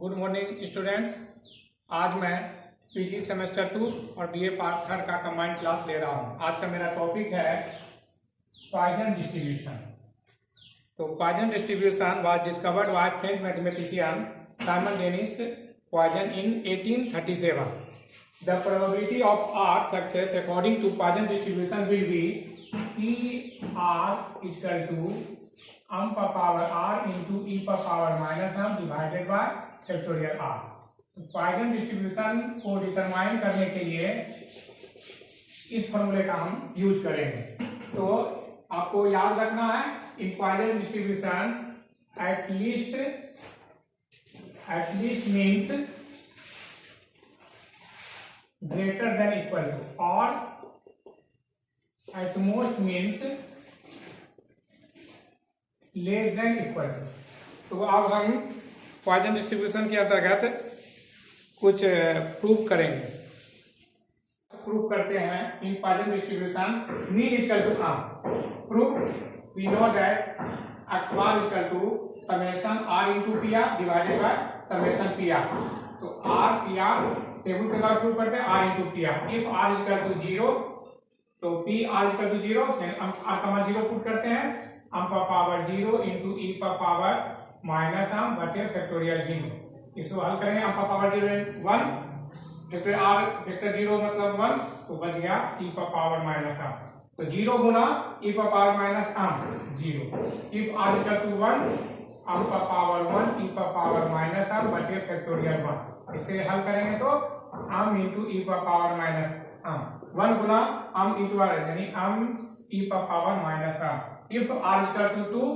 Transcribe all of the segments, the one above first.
Good morning students. आज मैं PG semester 2 और बीए पार्ट 3 का कंबाइंड क्लास ले रहा हूं। आज का मेरा टॉपिक है पॉइजन डिस्ट्रीब्यूशन। तो Poisson distribution was discovered by French mathematician Simeon Denis Poisson in 1837। The probability of r success according to Poisson distribution will be PR equal to m पर power r into e पर power minus m divided by factorial r। तो Poisson distribution को determine करने के लिए इस फॉर्मूले का हम यूज करेंगे। तो आपको याद रखना है in Poisson distribution at least means greater than equal to और at most means less than equal to. तो अब हम पॉइजन डिस्ट्रीब्यूशन के अंतर्गत कुछ प्रूफ करेंगे। प्रूफ करते हैं in Poisson distribution mean equal to R. Proof we know that x bar equal to summation r into P R divided by summation P R. तो r पी आर टेबल के द्वारा proof करते हैं r into P R. If r equal to 0 तो P are equal to 0 r का मान 0 put करते हैं m पर पावर 0 इंटू e पर पावर माइनस m बटे फैक्टोरियल 0। इसको हल करेंगे m पर पावर 0 1 फैक्टर r फैक्टर 0 मतलब 1 तो बच गया e पर पावर माइनस m। तो 0 गुना e पर power minus m 0। If r equal to 1 m पर पावर 1 e पर पावर माइनस m बटे फैक्टोरियल 1। इसे हल करेंगे तो m इंटू e पर पावर माइनस m 1 गुना m इंटू r यानी m e पर power minus m। If r equal to 2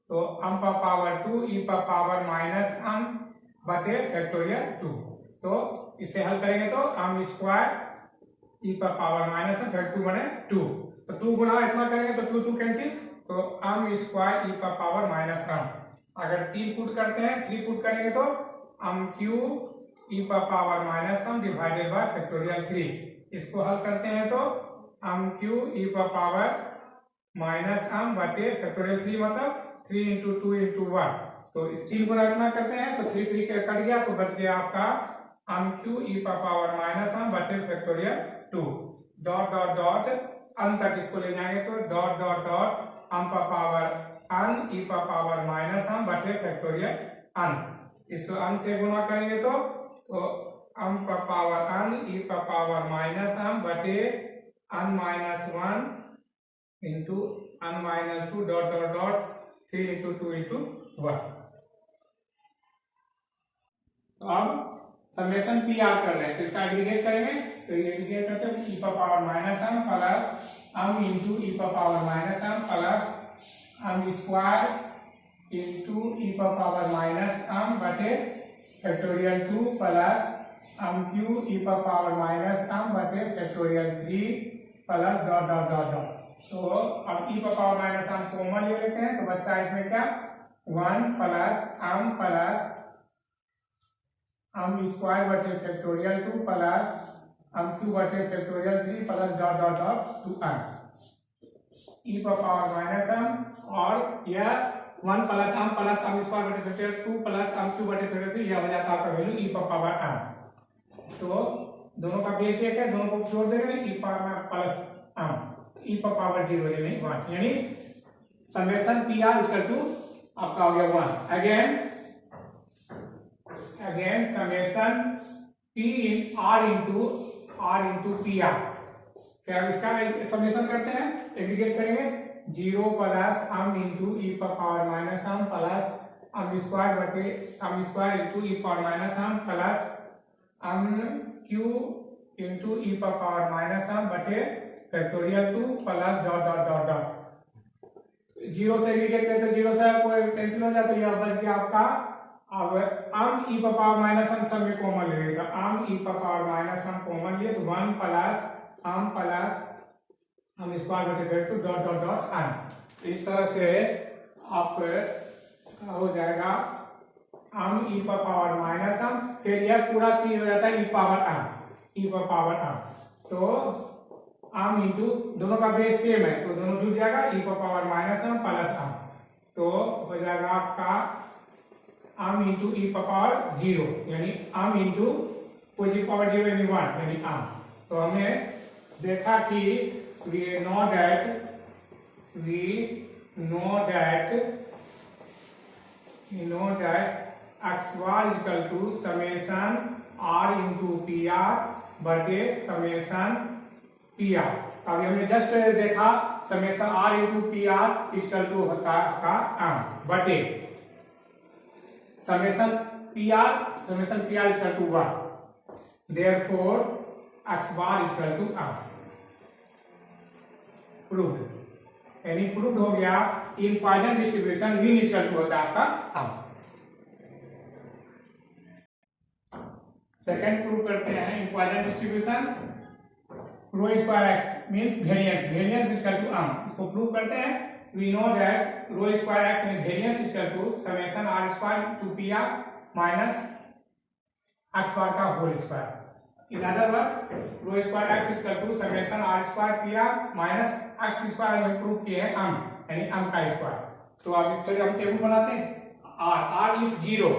तो m पर पावर 2 e पर पावर माइनस m बटे फैक्टोरियल 2। तो इसे हल करेंगे तो m स्क्वायर e पर पावर माइनस m फिर 2 बने 2। तो 2 गुना इतना करेंगे तो 2 2 कैंसिल तो m स्क्वायर e पर पावर माइनस m। अगर 3 पुट करते हैं 3 पुट करेंगे तो m क्यू e पर power minus m divided by factorial 3। इसको हल करते हैं तो m क्यू e पर पावर माइनस m बटे फैक्टोरियल 3 मतलब 3 इंटू 2 इंटू 1। तो 3 गुना इतना करते हैं तो 3 3 कट गया तो बच गया आपका m क्यू e पर पावर माइनस m बटे factorial 2। Dot dot dot n तक इसको ले जाएंगे तो डॉट डॉट डॉट m पर पावर n e पर पावर माइनस m बटे फैक्टोरियल n। इसको n से गुणा करेंगे तो m पर पावर n e पर पावर माइनस m बटे n minus 1 into n minus 2 dot dot dot 3 into 2 into 1। तो अब समेशन पी आर कर रहे हैं तो इसका एग्रीगेट करेंगे तो एग्रीगेट करते हैं e पर power minus m plus m into e पर power minus m plus m square into e पर पावर माइनस m बटे factorial 2 plus m Q e पर पावर माइनस m बटे factorial 3 plus dot dot dot dot. तो अब e पर power minus m common ले लेते हैं तो बच्चा इसमें क्या 1 plus m plus m square बटे फैक्टोरियल 2 प्लस m क्यू बटे factorial 3 plus dot dot dot 2m e पर पावर माइनस m और यह 1 plus m plus m square बटे फैक्टोरियल 2 प्लस m क्यू बटे फैक्टोरियल 3 यह हो जाता है आपका वैल्यू e पर पावर m। तो दोनों का बेस एक है दोनों को जोड़ देंगे e power plus m e पर पावर 0 यानी 1 यानी summation P are equal to आपका हो गया 1। Again summation P in r into P r. क्या इसका समेशन करते हैं एग्रीगेट करेंगे 0 प्लस m इंटू e पर power minus m plus m square बटे m square into e power minus m plus m cube into e पर power minus m बटे factorial 2 plus dot dot dot dot 0 से aggregate करते 0 से कोई cancel हो जाए तो यह बच गया आपका। अब m e पर पावर माइनस m सब में कॉमन ले लेगा m e पर पावर माइनस m कॉमन लिए तो 1 प्लस m स्क्वायर बटे factor dot dot dot n। इस तरह से आप हो जाएगा m e पर पावर माइनस m फिर यह पूरा चीज हो जाता है e पावर m। तो m इंटू दोनों का बेस सेम है तो दोनों जुड़ जाएगा e पर power minus m plus m। तो हो जाएगा आपका आम इंटू ई पावर 0 यानी आम इंटू कोई पावर 0 यानी 1 यानी आम। तो हमने देखा कि we know that x bar is equal to summation r into pr बटे समेशन pr। अभी हमने जस्ट देखा summation r into pr equal to होता का आम बटे summation pr equal to 1। Therefore x bar equal to M. Proved यानी proved हो गया in Poisson distribution mean equal to होता है आपका आम। सेकंड प्रूव करते हैं in Poisson distribution rho square X means variance equal to M. इसको prove करते हैं। We know that rho square x and variance equal to summation are square to P R minus X bar का whole square. In other word rho square X equal to summation are square P R minus X square में prove किए हैं आम यानी आम का square. तो अब इसके हम टेबल बनाते हैं। आर इफ 0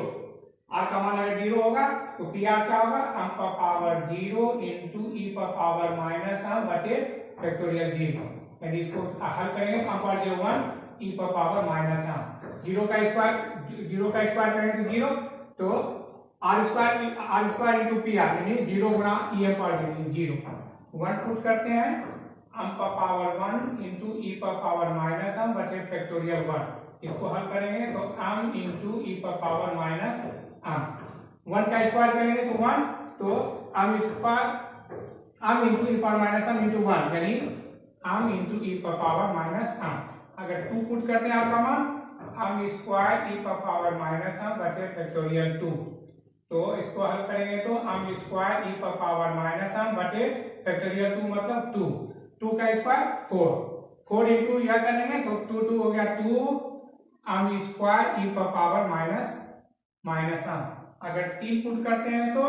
आर का मान अगर 0 होगा तो पी आर क्या होगा आम का पावर 0 इंटू ई पर पावर माइनस आम बटे फैक्टोरियल 0 यानी इसको हल करेंगे तो आम पावर 0 1 ई पर पावर माइनस आम 0 का स्क्वायर करेंगे तो 0 तो r square into P r यानी 0 गुना ई एम पावर 0 1 पुट करते हैं आम का पावर 1 इंटू ई पर पावर माइनस आम बटे फैक्टोरियल 1। इसको हल करेंगे तो आम इंटू ई पर पावर माइनस आम 1 का स्क्वायर करेंगे तो 1 तो आम इंटू ई पावर माइनस आम इंटू 1 यानी आम इंटू ई पर पावर माइनस आम। अगर 2 पुट करते हैं आपका मान आम स्क्वायर ई पर पावर माइनस आम बटे फैक्टोरियल 2। तो इसको हल करेंगे तो आम स्क्वायर ई पर पावर माइनस आम बटे फैक्टोरियल 2 मतलब 2 का स्क्वायर 4 इंटू यह करेंगे तो 2 हो गया 2 आम स्क्वायर ई पर पावर माइनस आम। अगर 3 पुट करते हैं तो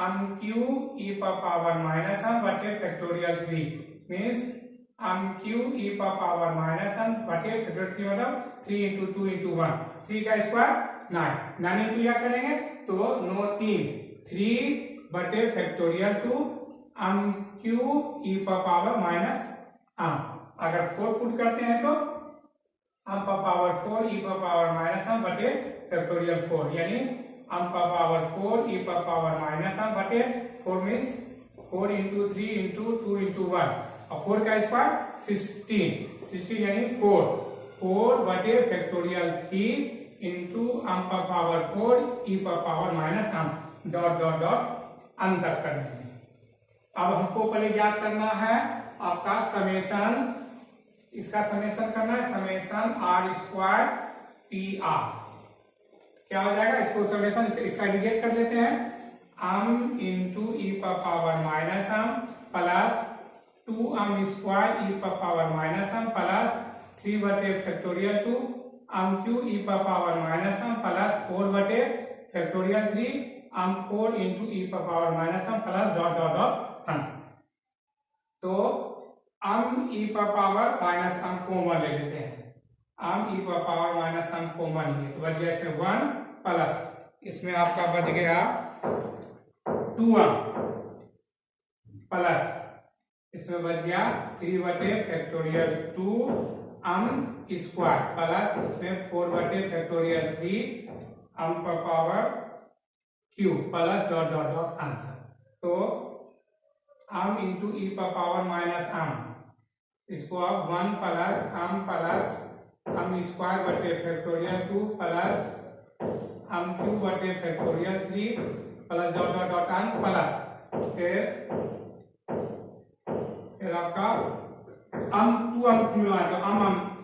आम क्यू ई पर पावर माइनस आम बटे फैक्टोरियल 3 मीन्स आम क्यू ई पर पावर माइनस आम बटे फैक्टोरियल 3 मतलब 3 इंटू 2 इंटू 1 3 का स्क्वायर 9 इंटू यह करेंगे तो 9 3 बटे फैक्टोरियल 2 आम क्यू ई पर पावर माइनस आम। अगर 4 पुट करते हैं तो आम पर पावर 4 ई पर पावर माइनस आम बटे फैक्टोरियल 4 यानी आम पर पावर 4 ई पर पावर माइनस आम बटे 4 मीन्स 4 इंटू 3 इंटू 2 इंटू 1 और 4 का स्क्वायर 16 यानी 4 बटे फैक्टोरियल 3 इंटू आम पर पावर 4 ई पर पावर माइनस आम डॉट डॉट डॉट अंतर कर देंगे। अब हमको पहले ज्ञात करना है आपका समेशन, इसका समेशन करना है summation are square P r. क्या हो जाएगा इसको समेशन एक्साइडिकेट कर लेते हैं आम इंटू ई पर पावर माइनस आम प्लस 2 आम स्क्वायर ई पर पावर माइनस आम प्लस 3 बटे फैक्टोरियल 2 आम क्यू ई पर पावर माइनस आम प्लस 4 बटे फैक्टोरियल 3 आम 4 इंटू ई पर पावर माइनस आम प्लस डॉट डॉट डॉट आम। तो आम ई पर पावर माइनस आम कॉमन ले लेते हैं। आम ई पर पावर माइनस आम कॉमन लिए तो बच गया इसमें 1 प्लस इसमें आपका बच गया 2 आम प्लस इसमें बच गया 3 बटे फैक्टोरियल 2 आम स्क्वायर प्लस इसमें 4 बटे फैक्टोरियल 3 आम पर power Q plus dot dot dot answer. तो आम इंटू ई पर पावर माइनस आम इसको अब 1 प्लस आम स्क्वायर बटे फैक्टोरियल 2 प्लस आम क्यू बटे factorial 3 plus dot dot dot आम प्लस फिर आपका आम 2 आम मिला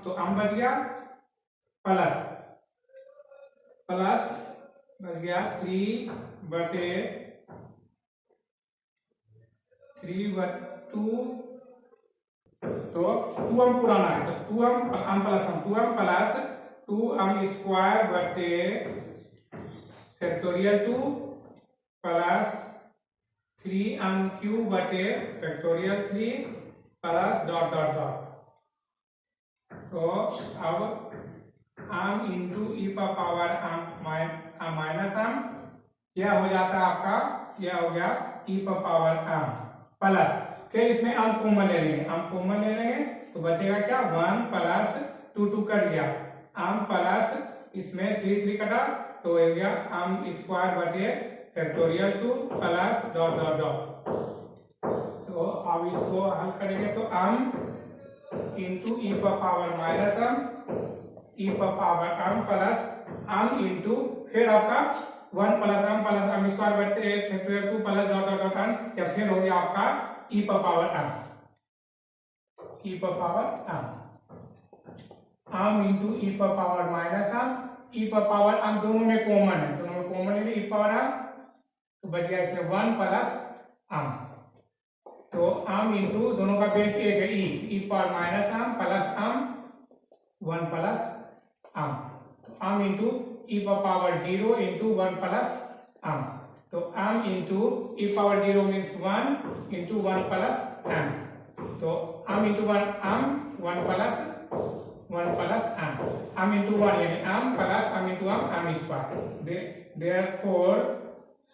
तो आम बच गया प्लस बच गया 3 बटे 2 तो 2 आम पुराना है तो 2 आम प्लस 2 आम स्क्वायर बटे फैक्टोरियल 2 प्लस 3 आम क्यू बटे factorial 3 plus dot dot dot. तो अब आम इंटू ई पर पावर आम माइनस m, यह हो जाता है आपका, यह हो गया e पर पावर m प्लस, फिर इसमें m कॉमन ले लेंगे, m कॉमन ले लेंगे तो बचेगा क्या 1 प्लस 2 कट गया m प्लस इसमें 3 कटा तो हो गया m स्क्वायर बटे factorial 2 plus dot dot dot. तो अब इसको हल करेंगे तो m इंटू ई पर पावर माइनस m, ई पर power m plus m into फिर आपका 1 प्लस m स्क्वायर बटे factorial 2 plus dot dot dot m, या फिर हो गया आपका ई पर पावर m, ई पर पावर m इंटू ई पर पावर माइनस m, ई पर पावर m दोनों में कॉमन है, दोनों में कॉमन है ई पावर m, तो बच गया इसमें 1 प्लस m, तो m इंटू दोनों का बेस एक है e power minus m plus m 1 plus m, तो m into e power 0 into 1 plus m, तो m into e power 0 means 1 into 1 plus m, तो m into 1 plus 1 plus m into 1 यानी m plus m into m square, therefore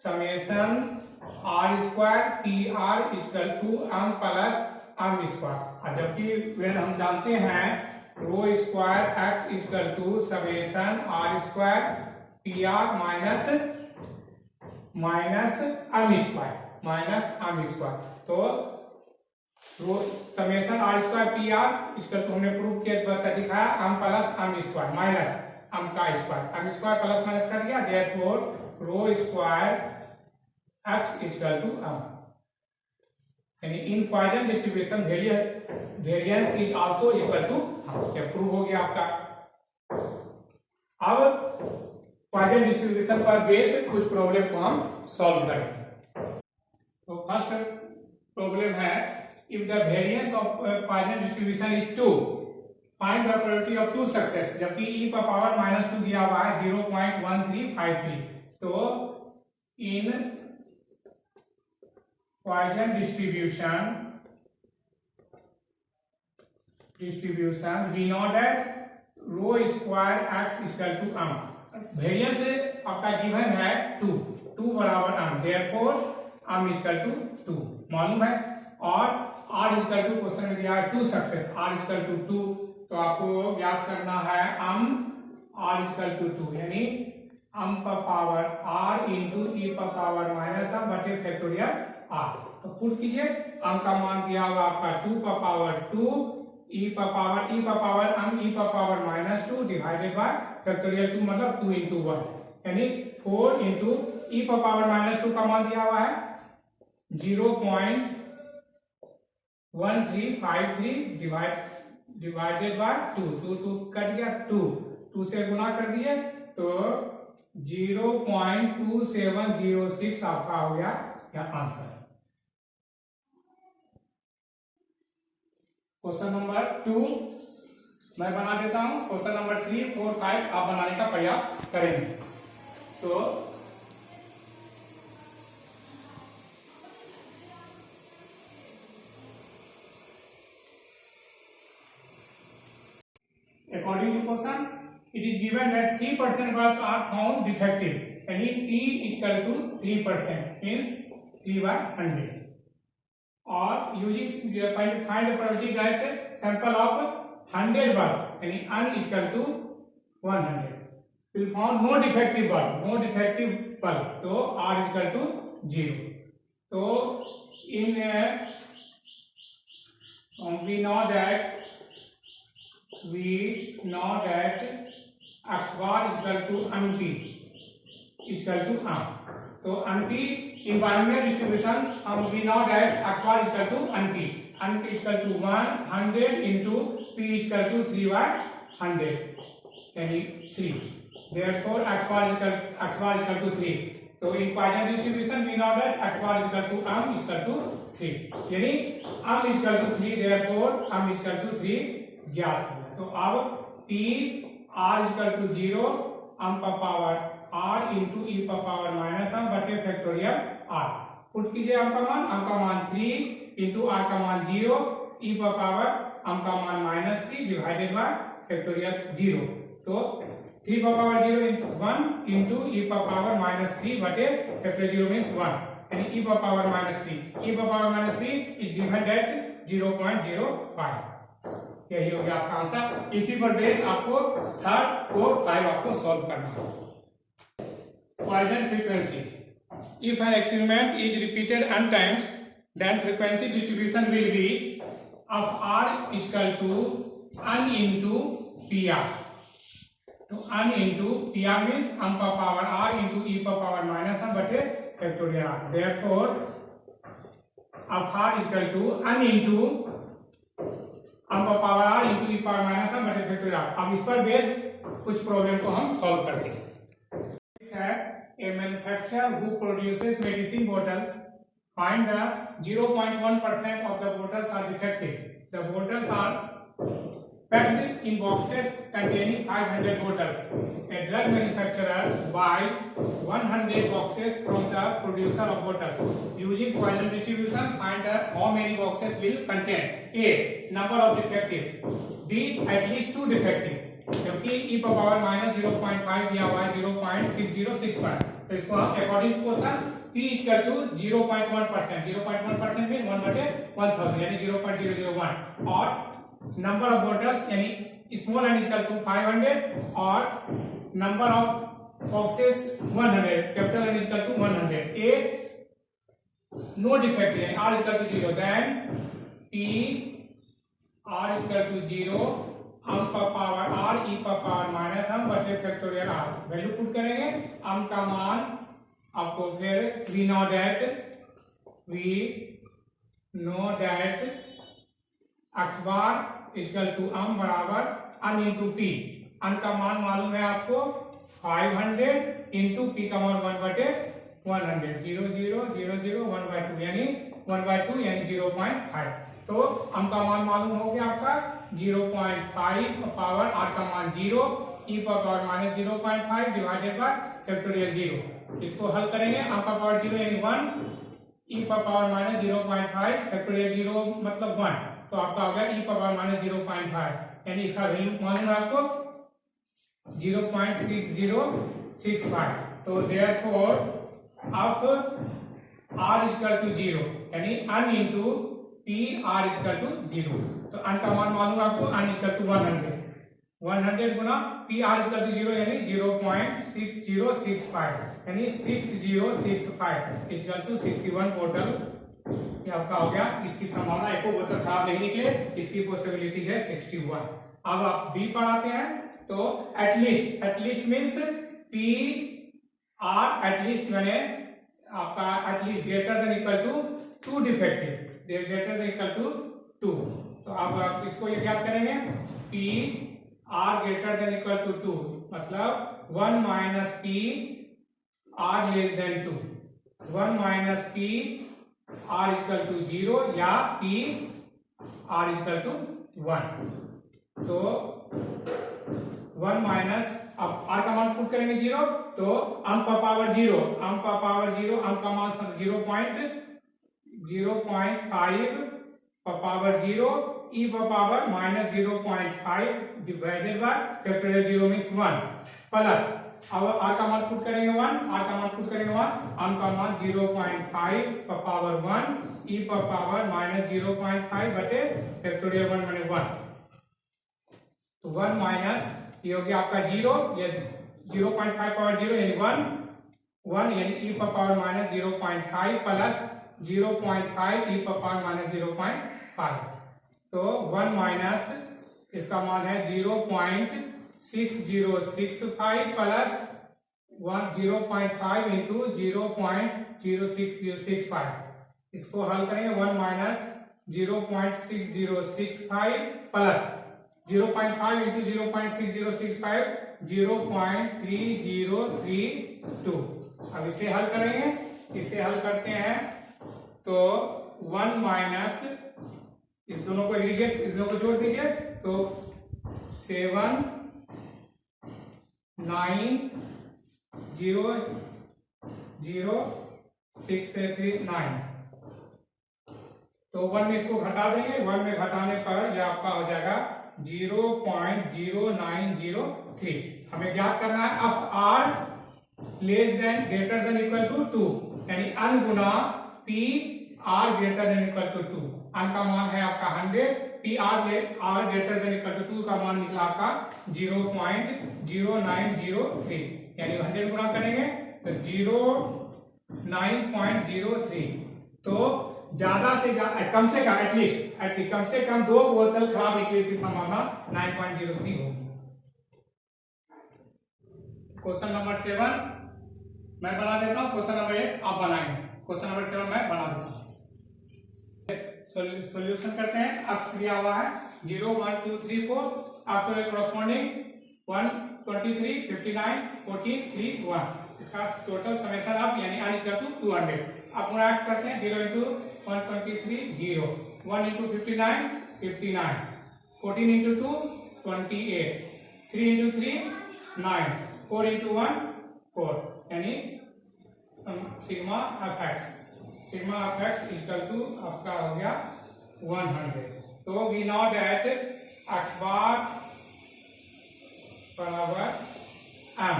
summation r square pr equal to m plus m square, जबकि when हम जानते हैं rho square x equal to summation r square pr minus m square, तो rho summation r square pr equal to हमने prove किया दिखाया m plus m square minus m का square, m square plus minus कर दिया, therefore rho square x equal to m, यानी in Poisson distribution variance is also equal to, ये prove हो गया आपका। अब पॉइजन डिस्ट्रीब्यूशन पर बेस कुछ प्रॉब्लम को हम सॉल्व करेंगे। तो फर्स्ट प्रॉब्लम है, if the variance of Poisson distribution is 2, find the probability of 2 success, जबकि e पर पावर -2 दिया हुआ है 0.1353, तो in Poisson distribution we know that rho square x equal to m, variance आपका गिवन है 2 बराबर m, therefore m equal to 2 मालूम है, और r इक्वल टू क्वेश्चन में दिया है 2 सक्सेस, r इक्वल टू 2, तो आपको ज्ञात करना है m r इक्वल टू 2, यानी m पर पावर r इंटू e पर पावर माइनस m बटे फैक्टोरियल r, तो पुट कीजिए m का मान दिया हुआ आपका 2 पर पावर 2 e पर पावर m e पर पावर -2 डिवाइडेड बाय फैक्टोरियल 2 मतलब 2 इंटू 1, यानी 4 इंटू e पर पावर -2 का मान दिया हुआ है 0.1353 डिवाइडेड बाय 2 कट गया 2 से गुना कर दिए तो 0.2706 आपका हो गया यह आंसर। क्वेश्चन नंबर 2 मैं बना देता हूं, क्वेश्चन नंबर 3, 4, 5 आप बनाने का प्रयास करेंगे। तो according to question it is given that 3% bulbs are found defective, यानी P equal to 3% means 3/100, और using find the probability that sample of 100 bulbs यानी n equal to 100 will found no defective bulb, तो r equal to 0, तो इन we know that x bar equal to np equal to m, तो np in binomial distribution we know that x bar equal to np equal to 100 into p equal to 3/100 यानी 3, therefore x bar equal to 3, तो in Poisson distribution we know that x bar equal to m equal to 3, यानी m equal to 3, therefore m equal to 3 ज्ञात हो जाए। तो अब p r equal to 0 m पर power r into ई पर power -m बटे फैक्टोरियल r, पुट कीजिए m का मान 3 इंटू r का मान 0, ई पर पावर m का मान -3 डिवाइडेड बाय फैक्टोरियल 0, तो 3 power 0 is 1 into e power minus 3 बटे फैक्टर 0 मीन्स 1, यानी e power minus 3. e power minus 3 is given at 0.05. यही हो गया आपका आंसर. इसी पर बेस आपको 3rd, 4th, 5 आपको सॉल्व करना है. Poisson frequency. If an experiment is repeated n times, then frequency distribution will be of r is equal to n into pr. तो n into pr means m का power r into e का power minus m बटे factorial r. Therefore, of r is equal to n into m का power r into e power minus m बटे factorial r. अब इस पर base कुछ problem को हम सॉल्व करते हैं. A manufacturer who produces medicine bottles find the 0.1% of the bottles are defective. The bottles are packed in boxes containing 500 bottles. A drug manufacturer buys 100 boxes from the producer of bottles. Using Poisson distribution, find how many boxes will contain A. Number of defective, B. At least 2 defective. जबकि e power minus 0.5 दिया हुआ है 0.6065. तो इसको हम according to question p equal to 0.1%. 0.1% में 1 बटे 1000 यानी 0.001 और नंबर ऑफ बोटल्स यानी स्मॉल एन इक्वल टू 500 और number of boxes 100, capital N equal to 100. a no defect यानी r equal to 0, then p r equal to 0 m का power r e का power minus m बटे factorial r. Value put करेंगे. m का मान आपको फिर we know that x bar equal to m बराबर n इंटू p. n का मान मालूम है आपको 500 इंटू p का मान 1 बटे 100. 0 0 0 0 1/2 यानी 1/2 यानी 0.5. तो m का मान मालूम हो गया आपका 0.5 पावर r का मान 0 e power minus 0.5 divided by factorial 0. इसको हल करेंगे. m का पावर 0 यानी 1 e पावर माइनस 0.5 फैक्टोरियल 0 मतलब 1. तो आपका होगा e पावर माइनस 0.5 यानी इसका वैल्यू मालूम है आपको 0.6065. तो therefore of r equal to 0 यानी n into p r equal to 0. तो n का मान मालूम है आपको n इक्वल टू 100 गुना p r इक्वल टू 0 यानी 0.6065 यानी 6065 इक्वल टू 61 बोतल. ये आपका हो गया. इसकी संभावना एक बोतल खराब नहीं निकले, इसकी पॉसिबिलिटी है 61. अब आप b पर आते हैं. तो at least means p r at least मैंने आपका at least greater than equal to 2 defective, greater than equal to 2. तो अब आप इसको ये क्या करेंगे. p r greater than equal to 2 मतलब 1 minus p r less than 2. 1 minus p r equal to 0 या p r इक्वल टू 1. तो 1 माइनस अब r का मान पुट करेंगे 0 तो m का पावर 0, m का मान 0.5 power 0 e power minus 0.5 divided by factorial 0 means 1 plus अब r का मान पुट करेंगे 1, m का मान 0.5 पावर 1 e पावर माइनस 0.5 बटे फैक्टोरियल 1 माने 1. तो 1 माइनस ये हो गया आपका 0, ये 0.5 पावर 0 यानी 1 यानी e power minus 0.5 plus 0.5 e power minus 0.5. तो 1 माइनस इसका मान है 0.6065 प्लस 0.5 इंटू 0.06065. इसको हल करेंगे. 1 माइनस 0.6065 प्लस 0.5 इंटू 0.6065 0.3032. अब इसे हल करेंगे. इसे हल करते हैं तो 1 माइनस इस दोनों को एग्रीगेट, इस दोनों को जोड़ दीजिए तो 7 9 0 0 6 3 9. तो 1 में इसको घटा देंगे. 1 में घटाने पर यह आपका हो जाएगा 0.0903. हमें ज्ञात करना है of R less than greater than equal to 2, यानी अन गुना P R greater than equal to 2। N का मान है आपका 100, P R greater than equal to 2 का मान निकला आपका 0.0903, यानी 100 गुना करेंगे तो 09.03। तो ज्यादा से ज्यादा कम से कम एटलीस्ट कम से कम 2 बोतल खराब निकलने की संभावना 9.03 होगी। क्वेश्चन नंबर 7 मैं बना देता हूं, क्वेश्चन नंबर 8 आप बनाएंगे, क्वेश्चन नंबर 7 मैं बना देता हूं। सॉल्यूशन करते हैं। अक्स दिया हुआ है 0 1 2 3 4, आफ्टर कॉरस्पॉन्डिंग 1 23 59 14 3 1। इसका टोटल समेशन आप यानी r इक्वल टू 200। आप पूरा एक्स करते हैं 0 into 123 0, 1 into 59 59, 14 into 2 28, 3 into 3 9, 4 into 1 4, यानी sigma F X equal to आपका हो गया 100। तो we know that X bar बराबर m।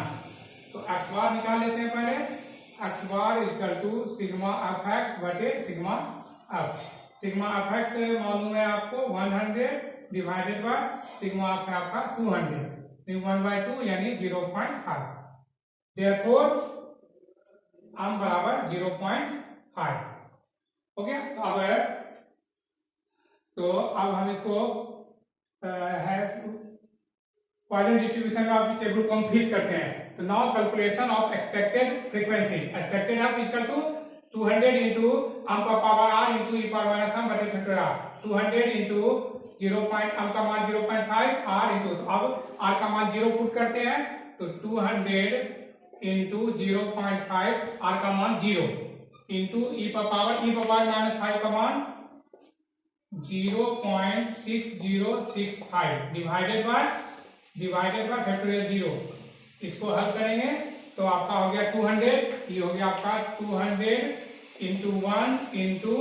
तो एक्स बार निकाल लेते हैं पहले। X bar equal to sigma F X बटे sigma F. Sigma F X मालूम है आपको 100 डिवाइडेड बाय सिग्मा एफ है आपका 200, 1/2 यानी 0.5। देयरफॉर m बराबर 0.5 हो गया। तो अब हम इसको है पॉइजन डिस्ट्रीब्यूशन का टेबल को हम फिट करते हैं। तो now calculation of expected frequency. Expected F equal to 200 into m का power r into e power minus m बटे फैक्टर r, 200 इंटू 0. m का मान 0.5 r इंटू, तो अब r का मान 0 पुट करते हैं तो 200 इंटू 0.5, r का मान 0 इंटू e पावर माइनस 5 का मान 0.6065 डिवाइडेड बाय फैक्टोरियल 0। इसको हल करेंगे तो आपका हो गया 200, ये हो गया आपका 200 इंटू 1 इंटू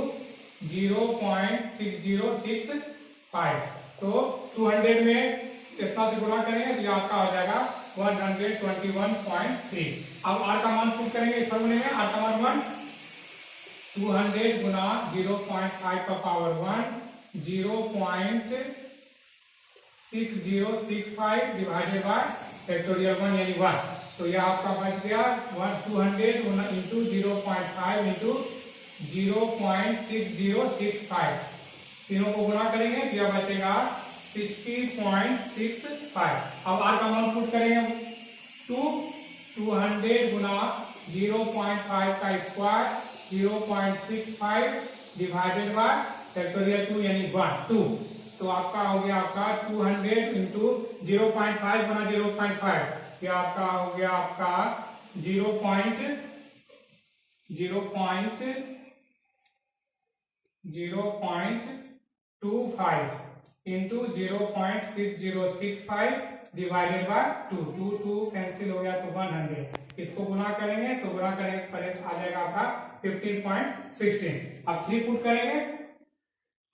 0.6065। तो 200 में कितना से गुणा करेंगे तो ये आपका हो जाएगा 121.3। अब r का मान पुट करेंगे इस फॉर्मूले में। r का मान 200 गुना 0.5 का पावर 1 0.6065 डिवाइडेड बाय फैक्टोरियल 1 यानी 1। तो यह आपका बच गया 200 इंटू 0.5 इंटू 0.6065, तीनों को गुणा करेंगे तो यह बचेगा 60.65। अब r का मान पुट करेंगे 200 गुना 0.5 का स्क्वायर 0.65 डिवाइडेड बाय फैक्टोरियल 2 यानी 2। तो आपका हो गया आपका 200 इंटू 0.5 गुना 0.5, ये आपका हो गया आपका 0.05 इंटू 0.6065 डिवाइडेड बाय 2 कैंसिल हो गया तो 100। इसको गुना करेंगे तो गुना करेंगे पहले आ जाएगा आपका 15.16। अब 3 पुट करेंगे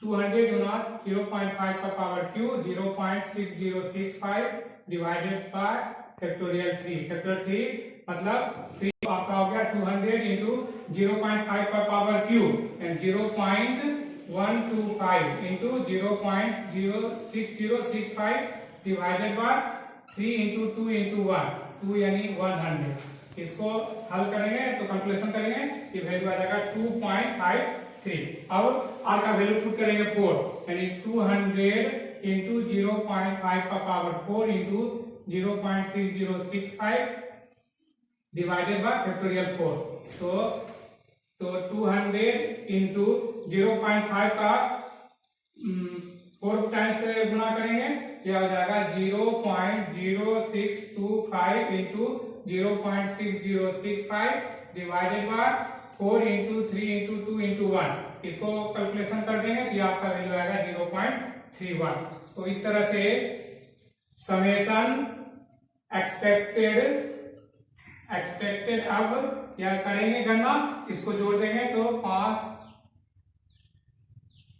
200 गुना 0.5 का power Q 0.6065 divided by factorial 3। Factorial 3 मतलब 3 आपका हो गया 200 इंटू 0.5 का power Q and 0.125 into 0.06065 divided by 3 into 2 into 1, 2 यानी 100। इसको हल करेंगे तो कैलकुलेशन करेंगे, ये वैल्यू आ जाएगा 2.53। अब r का वैल्यू पुट करेंगे 4, यानी 200 इंटू 0.5 का power 4 into 0.6065 divided by factorial 4। तो 200 इंटू 0.5 का 4 टाइम्स गुणा करेंगे तो यह हो जाएगा 0.0625 into 0.6065 divided by 4 into 3 into 2 into 1। इसको कैलकुलेशन कर देंगे तो आपका वैल्यू आएगा 0.31। तो इस तरह से समेशन एक्सपेक्टेड अब यह करेंगे गणना, इसको जोड़ देंगे तो 5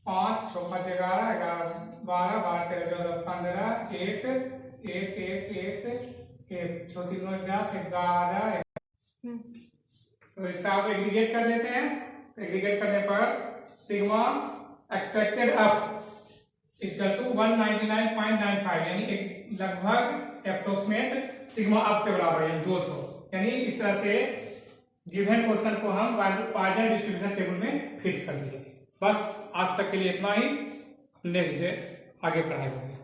5 6 5 11 11 12 12 13 14 15 1 1 1 1 एक चौथी व्यास 11। तो इसका आप एग्रीगेट कर लेते हैं। एग्रीगेट करने पर sigma expected F equal to 199.95 यानी एक लगभग अप्रोक्सीमेट सिग्मा अप के बराबर है 200। यानी इस तरह से गिवन क्वेश्चन को हम पॉइजन डिस्ट्रीब्यूशन टेबल में फिट कर दिए। बस आज तक के लिए इतना ही। नेक्स्ट डे आगे पढ़ाई होगी।